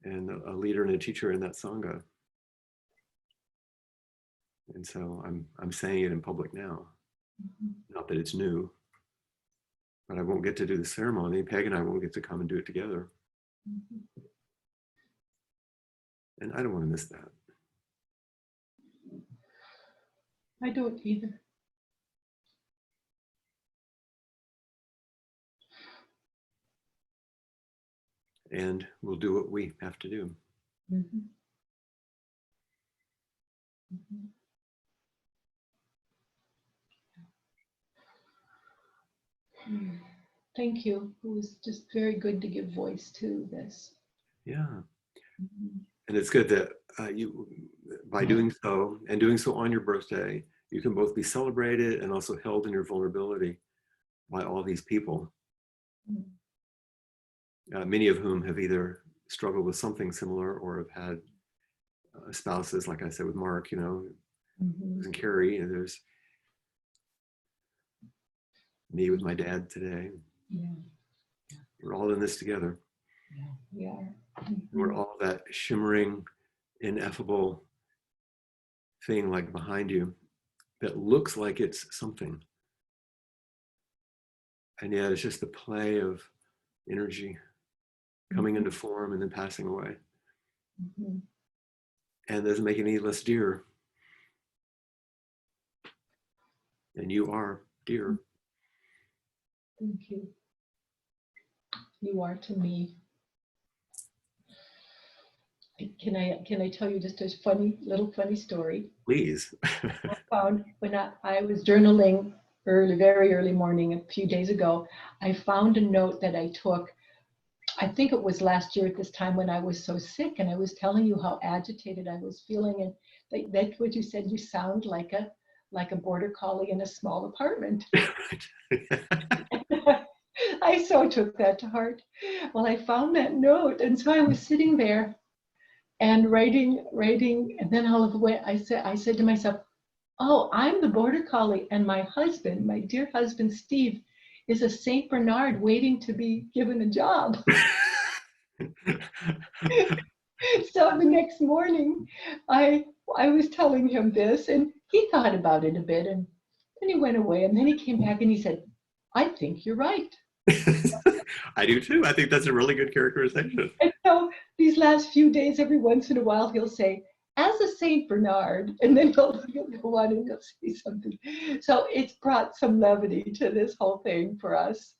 [SPEAKER 1] and a leader and a teacher in that Sangha. And so I'm saying it in public now. Not that it's new, but I won't get to do the ceremony. Peg and I won't get to come and do it together. And I don't want to miss that.
[SPEAKER 7] I don't either.
[SPEAKER 1] And we'll do what we have to do.
[SPEAKER 7] Thank you. It was just very good to give voice to this.
[SPEAKER 1] Yeah. And it's good that you, by doing so, and doing so on your birthday, you can both be celebrated and also held in your vulnerability by all these people, many of whom have either struggled with something similar or have had spouses, like I said with Mark, you know, and Carrie, and there's me with my dad today.
[SPEAKER 7] Yeah.
[SPEAKER 1] We're all in this together.
[SPEAKER 7] We are.
[SPEAKER 1] We're all that shimmering, ineffable thing like behind you that looks like it's something. And yet it's just the play of energy coming into form and then passing away. And doesn't make it any less dear. And you are dear.
[SPEAKER 7] Thank you. You are to me. Can I tell you just a funny story?
[SPEAKER 1] Please.
[SPEAKER 7] I found when I was journaling very early morning a few days ago, I found a note that I took. I think it was last year at this time when I was so sick, and I was telling you how agitated I was feeling, and that's what you said. You sound like a border collie in a small apartment. I so took that to heart. Well, I found that note, and so I was sitting there and writing, and then all of the way I said to myself, "Oh, I'm the border collie, and my husband, my dear husband Steve, is a Saint Bernard waiting to be given a job." So the next morning, I was telling him this, and he thought about it a bit, and then he went away, and then he came back and he said, "I think you're right."
[SPEAKER 1] I do too. I think that's a really good characterization.
[SPEAKER 7] And so these last few days, every once in a while, he'll say, "As a Saint Bernard," and then he'll go on and he'll say something. So it's brought some levity to this whole thing for us.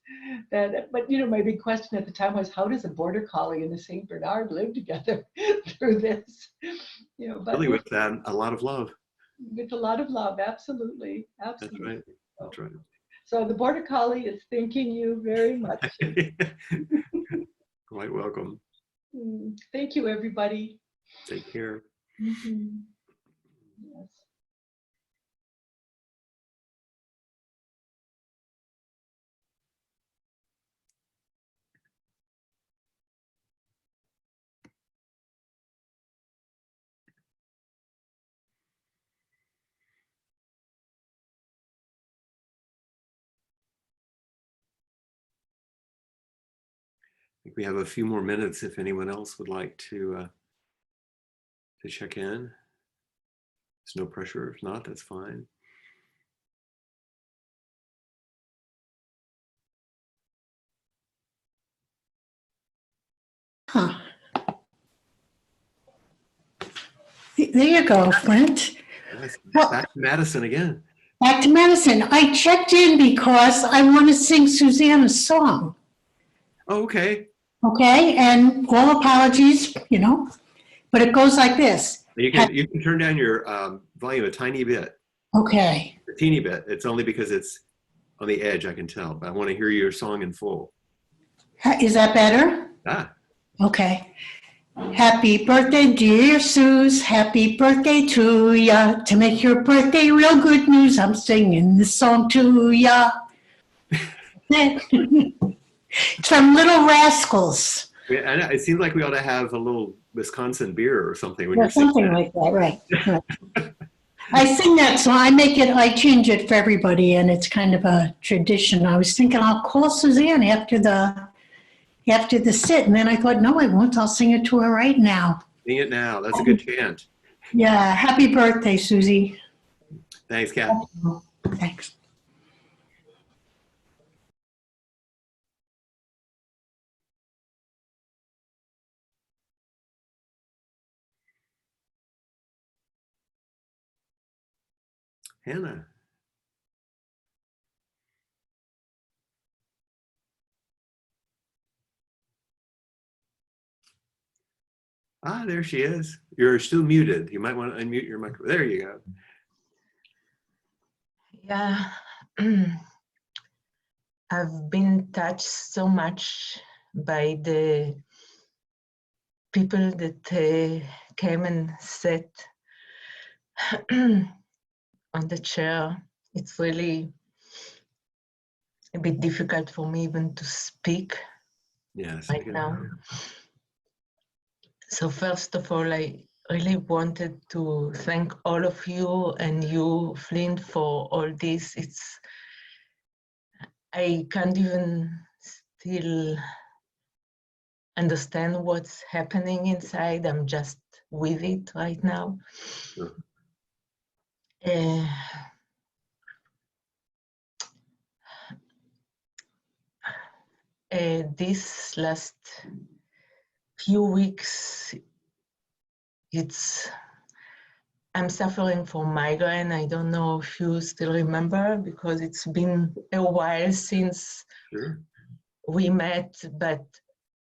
[SPEAKER 7] But you know, my big question at the time was, how does a border collie and a Saint Bernard live together through this? You know, but
[SPEAKER 1] Really, with that, a lot of love.
[SPEAKER 7] with a lot of love, absolutely.
[SPEAKER 1] That's right. That's right.
[SPEAKER 7] So the border collie is thanking you very much.
[SPEAKER 1] Quite welcome.
[SPEAKER 7] Thank you, everybody.
[SPEAKER 1] Take care.
[SPEAKER 7] Yes.
[SPEAKER 1] I think we have a few more minutes if anyone else would like to check in. There's no pressure. If not, that's fine.
[SPEAKER 8] Huh. There you go, Flint.
[SPEAKER 1] Yes,
[SPEAKER 8] Well-
[SPEAKER 1] back to Madison again.
[SPEAKER 8] Back to Madison. I checked in because I want to sing Susanna's song.
[SPEAKER 1] Oh, okay.
[SPEAKER 8] Okay, and all apologies, you know, but it goes like this.
[SPEAKER 1] You can turn down your volume a tiny bit,
[SPEAKER 8] Okay.
[SPEAKER 1] a teeny bit. It's only because it's on the edge, I can tell. But I want to hear your song in full.
[SPEAKER 8] Is that better?
[SPEAKER 1] Ah,
[SPEAKER 8] Okay. Happy birthday, dear Suze. Happy birthday to ya. To make your birthday real good news, I'm singing this song to ya. It's from Little Rascals.
[SPEAKER 1] And it seems like we ought to have a little Wisconsin beer or something when
[SPEAKER 8] Or
[SPEAKER 1] you're singing
[SPEAKER 8] something like that, right. I sing that song. I change it for everybody, and it's kind of a tradition. I was thinking I'll call Suzanne after the sit, and then I thought, no, I won't. I'll sing it to her right now.
[SPEAKER 1] Sing it now. That's a good chant.
[SPEAKER 8] Yeah, happy birthday, Susie.
[SPEAKER 1] Thanks, Kat.
[SPEAKER 8] Thanks.
[SPEAKER 1] Hannah. Ah, there she is. You're still muted. You might want to unmute your microphone. There you go.
[SPEAKER 9] Yeah, I've been touched so much by the people that came and sat on the chair. It's really a bit difficult for me even to speak
[SPEAKER 1] Yes.
[SPEAKER 9] right now. So first of all, I really wanted to thank all of you and you, Flint, for all this. I can't even still understand what's happening inside. I'm just with it right now.
[SPEAKER 1] Sure.
[SPEAKER 9] This last few weeks, I'm suffering from migraine. I don't know if you still remember because it's been a while since
[SPEAKER 1] Sure.
[SPEAKER 9] we met, but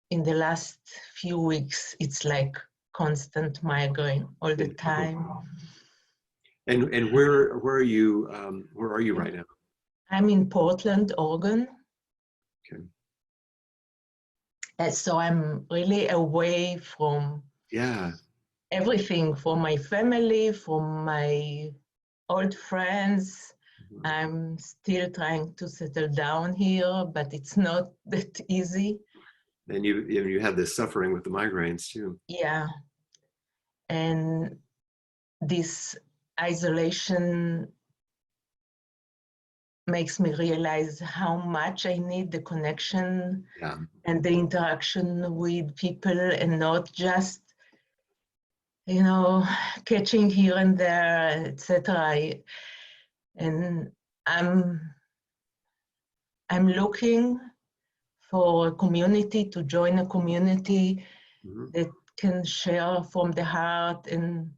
[SPEAKER 9] in the last few weeks, it's like constant migraine all the time.
[SPEAKER 1] And where are you? Where are you right now?
[SPEAKER 9] I'm in Portland, Oregon.
[SPEAKER 1] Okay.
[SPEAKER 9] And so I'm really away from everything, from my family, from my old friends.
[SPEAKER 1] Mhm.
[SPEAKER 9] I'm still trying to settle down here, but it's not that easy.
[SPEAKER 1] And you have this suffering with the migraines too.
[SPEAKER 9] Yeah. And this isolation makes me realize how much I need the connection and the interaction with people and not just, you know, catching here and there, etc. And I'm looking for a community, to join a community that can share from the heart and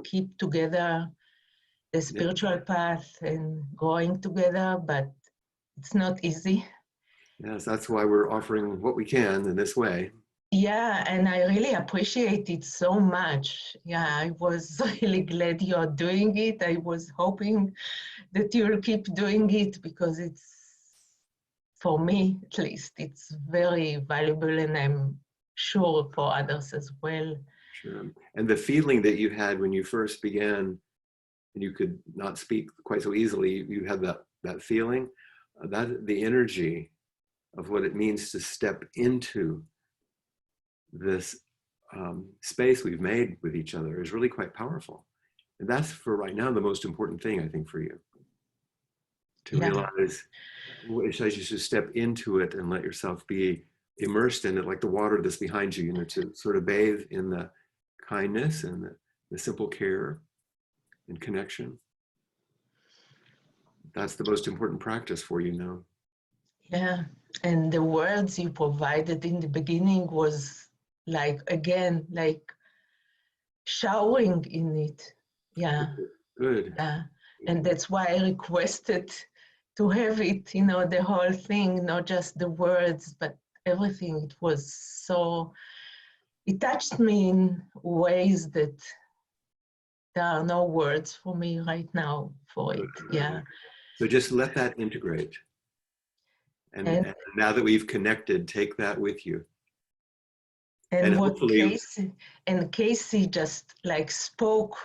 [SPEAKER 9] keep together the spiritual path and going together, but it's not easy.
[SPEAKER 1] Yes, that's why we're offering what we can in this way.
[SPEAKER 9] Yeah, and I really appreciate it so much. Yeah, I was really glad you're doing it. I was hoping that you'll keep doing it because it's, for me at least, it's very valuable and I'm sure for others as well.
[SPEAKER 1] Sure. And the feeling that you had when you first began and you could not speak quite so easily, you had that feeling, that the energy of what it means to step into this space we've made with each other is really quite powerful. And that's for right now the most important thing, I think, for you. To realize, as you just step into it and let yourself be immersed in it like the water that's behind you, to sort of bathe in the kindness and the simple care and connection. That's the most important practice for you now.
[SPEAKER 9] Yeah, and the words you provided in the beginning was like, again, like showering in it. Yeah.
[SPEAKER 1] Good.
[SPEAKER 9] Yeah, and that's why I requested to have it, the whole thing, not just the words, but everything. It was so, it touched me in ways that there are no words for me right now for it. Yeah.
[SPEAKER 1] So just let that integrate. And now that we've connected, take that with you.
[SPEAKER 9] And what
[SPEAKER 1] hopefully,
[SPEAKER 9] Casey just like spoke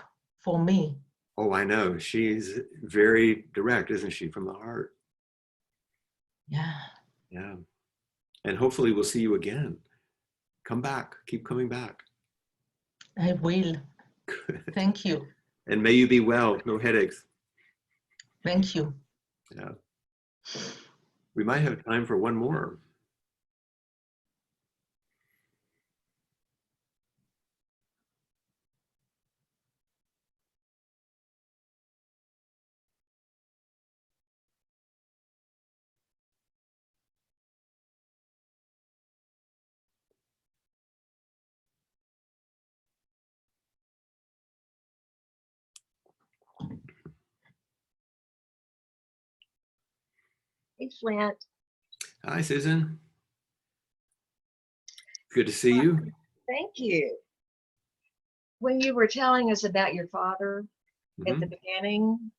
[SPEAKER 9] for me.
[SPEAKER 1] oh, I know, she's very direct, isn't she, from the heart?
[SPEAKER 9] Yeah.
[SPEAKER 1] Yeah. And hopefully we'll see you again. Come back, keep coming back.
[SPEAKER 9] I will. Thank you.
[SPEAKER 1] And may you be well, no headaches.
[SPEAKER 9] Thank you.
[SPEAKER 1] Yeah. We might have time for one more.
[SPEAKER 10] Hey, Flint.
[SPEAKER 1] Hi, Susan. Good to see you.
[SPEAKER 10] Thank you. When you were telling us about your father at
[SPEAKER 1] Mhm.
[SPEAKER 10] the beginning,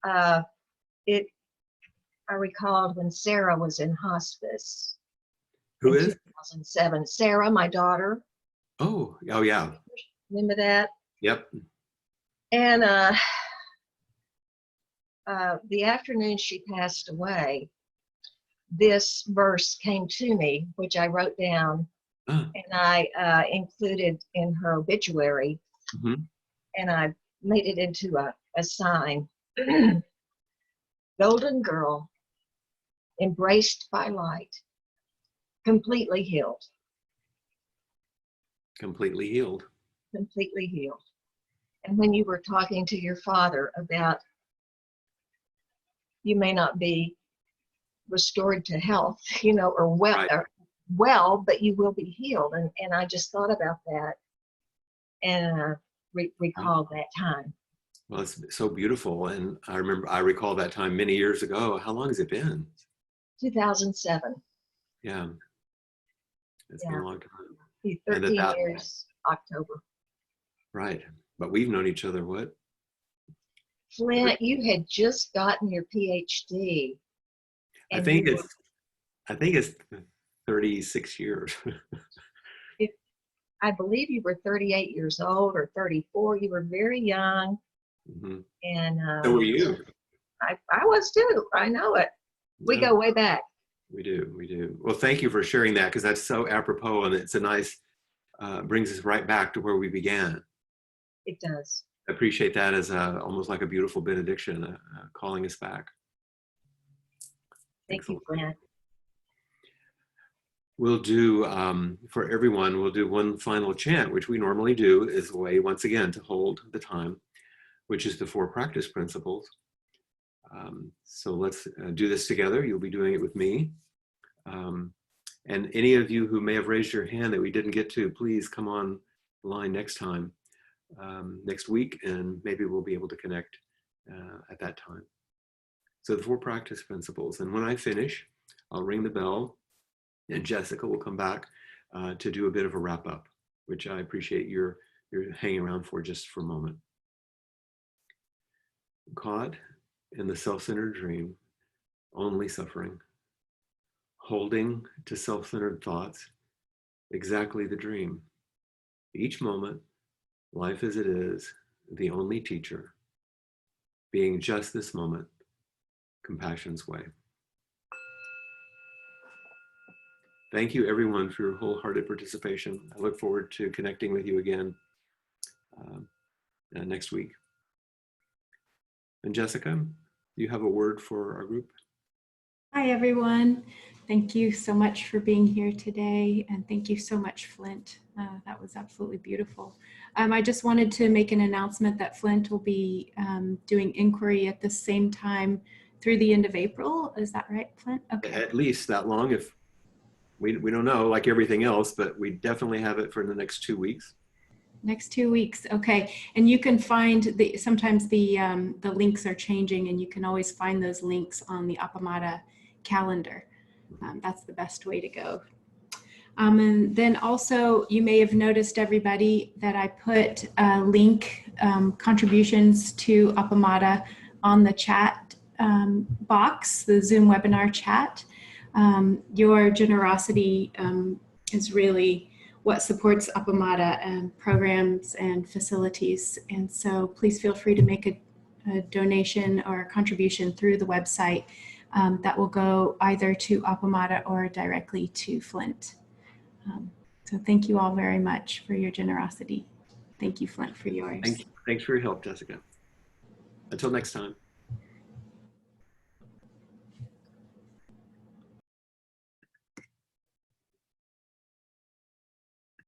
[SPEAKER 10] I recalled when Sarah was in hospice
[SPEAKER 1] Who
[SPEAKER 10] in
[SPEAKER 1] is?
[SPEAKER 10] 2007. Sarah, my daughter,
[SPEAKER 1] Oh, oh yeah.
[SPEAKER 10] remember that?
[SPEAKER 1] Yep.
[SPEAKER 10] And the afternoon she passed away, this verse came to me, which I wrote down
[SPEAKER 1] Ah,
[SPEAKER 10] and I included in her obituary,
[SPEAKER 1] mhm.
[SPEAKER 10] and I made it into a sign. Golden girl, embraced by light, completely healed,
[SPEAKER 1] Completely healed.
[SPEAKER 10] completely healed. And when you were talking to your father about you may not be restored to health, you know, or well,
[SPEAKER 1] Right.
[SPEAKER 10] but you will be healed. And I just thought about that and recalled that time.
[SPEAKER 1] Well, it's so beautiful. And I recall that time many years ago. How long has it been?
[SPEAKER 10] 2007.
[SPEAKER 1] Yeah. It's been
[SPEAKER 10] Yeah,
[SPEAKER 1] a long time.
[SPEAKER 10] be
[SPEAKER 1] And
[SPEAKER 10] 13 years, October.
[SPEAKER 1] right. But we've known each other, what?
[SPEAKER 10] Flint, you had just gotten your PhD.
[SPEAKER 1] I
[SPEAKER 10] And
[SPEAKER 1] think
[SPEAKER 10] you
[SPEAKER 1] it's 36 years.
[SPEAKER 10] were, I believe you were 38 years old or 34. You were very young.
[SPEAKER 1] Mhm.
[SPEAKER 10] And
[SPEAKER 1] So were you.
[SPEAKER 10] I was too. I know it. We
[SPEAKER 1] Yeah,
[SPEAKER 10] go way back.
[SPEAKER 1] we do. We do. Well, thank you for sharing that, because that's so apropos, and it's a nice, brings us right back to where we began.
[SPEAKER 10] It does.
[SPEAKER 1] I appreciate that as almost like a beautiful benediction, calling us back.
[SPEAKER 10] Thank you, Flint.
[SPEAKER 1] We'll do, for everyone, we'll do one final chant, which we normally do as a way, once again, to hold the time, which is the 4 practice principles. So let's do this together. You'll be doing it with me. And any of you who may have raised your hand that we didn't get to, please come on the line next time, next week, and maybe we'll be able to connect at that time. So the 4 practice principles. And when I finish, I'll ring the bell, and Jessica will come back to do a bit of a wrap up, which I appreciate you're hanging around for just for a moment. Caught in the self-centered dream, only suffering, holding to self-centered thoughts, exactly the dream. Each moment, life as it is, the only teacher, being just this moment, compassion's way. Thank you, everyone, for your wholehearted participation. I look forward to connecting with you again next week. And Jessica, do you have a word for our group?
[SPEAKER 11] Hi, everyone. Thank you so much for being here today. And thank you so much, Flint. That was absolutely beautiful. I just wanted to make an announcement that Flint will be doing inquiry at the same time through the end of April. Is that right, Flint? Okay.
[SPEAKER 1] At least that long. If we don't know, like everything else, but we definitely have it for the next 2 weeks.
[SPEAKER 11] Next 2 weeks. Okay. And you can find sometimes the links are changing, and you can always find those links on the Appamada calendar. That's the best way to go. And then also, you may have noticed, everybody, that I put a link, contributions to Appamada on the chat box, the Zoom webinar chat. Your generosity is really what supports Apamata programs and facilities. And so please feel free to make a donation or a contribution through the website that will go either to Apamata or directly to Flint. So thank you all very much for your generosity. Thank you, Flint, for yours.
[SPEAKER 1] Thanks for your help, Jessica. Until next time.